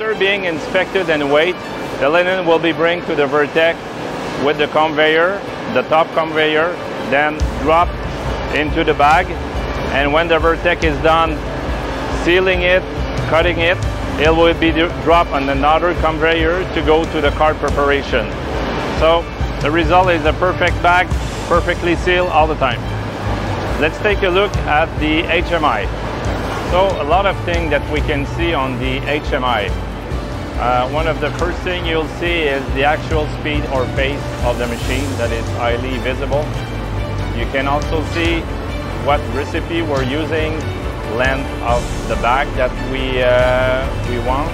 After being inspected and weighed, the linen will be brought to the VerTek with the conveyor, the top conveyor, then dropped into the bag. And when the VerTek is done sealing it, cutting it, it will be dropped on another conveyor to go to the card preparation. So the result is a perfect bag, perfectly sealed all the time. Let's take a look at the HMI. So a lot of things that we can see on the HMI. One of the first things you'll see is the actual speed or pace of the machine that is highly visible. You can also see what recipe we're using, length of the bag that we want.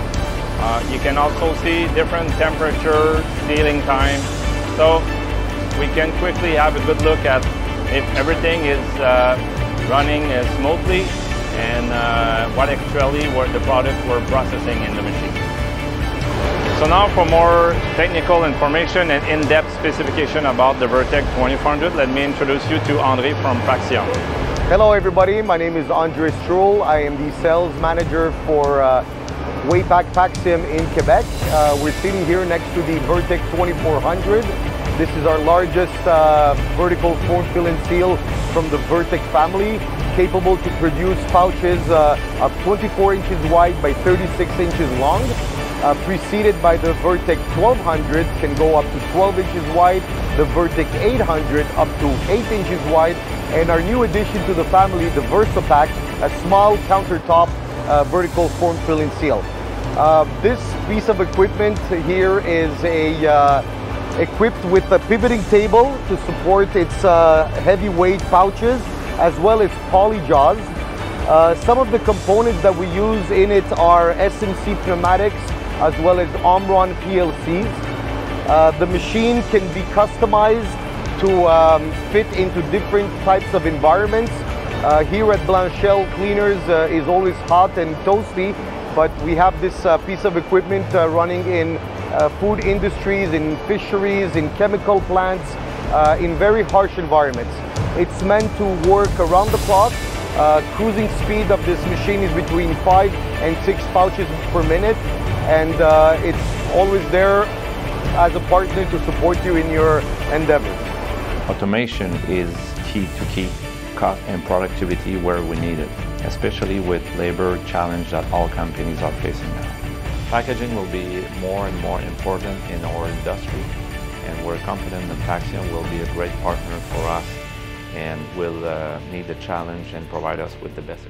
You can also see different temperature, sealing time. So we can quickly have a good look at if everything is running smoothly and what actually the product we're processing in the machine. So now for more technical information and in-depth specification about the VerTek 2400, let me introduce you to André from Paxiom. Hello everybody, my name is André Stroul. I am the sales manager for Paxiom in Quebec. We're sitting here next to the VerTek 2400. This is our largest vertical form fill and seal from the VerTek family, capable to produce pouches of 24 inches wide by 36 inches long. Preceded by the VerTek 1200, can go up to 12 inches wide, the VerTek 800 up to 8 inches wide, and our new addition to the family, the VersaPack, a small countertop vertical form fill and seal. This piece of equipment here is equipped with a pivoting table to support its heavyweight pouches, as well as poly jaws. Some of the components that we use in it are SMC pneumatics, as well as Omron PLCs. The machine can be customized to fit into different types of environments. Here at Blanchelle Cleaners is always hot and toasty, but we have this piece of equipment running in food industries, in fisheries, in chemical plants, in very harsh environments. It's meant to work around the clock. Cruising speed of this machine is between 5 and 6 pouches per minute, and it's always there as a partner to support you in your endeavors. Automation is key to keep cost and productivity where we need it, especially with labor challenge that all companies are facing now. Packaging will be more and more important in our industry, and we're confident that Paxiom will be a great partner for us and will meet the challenge and provide us with the best.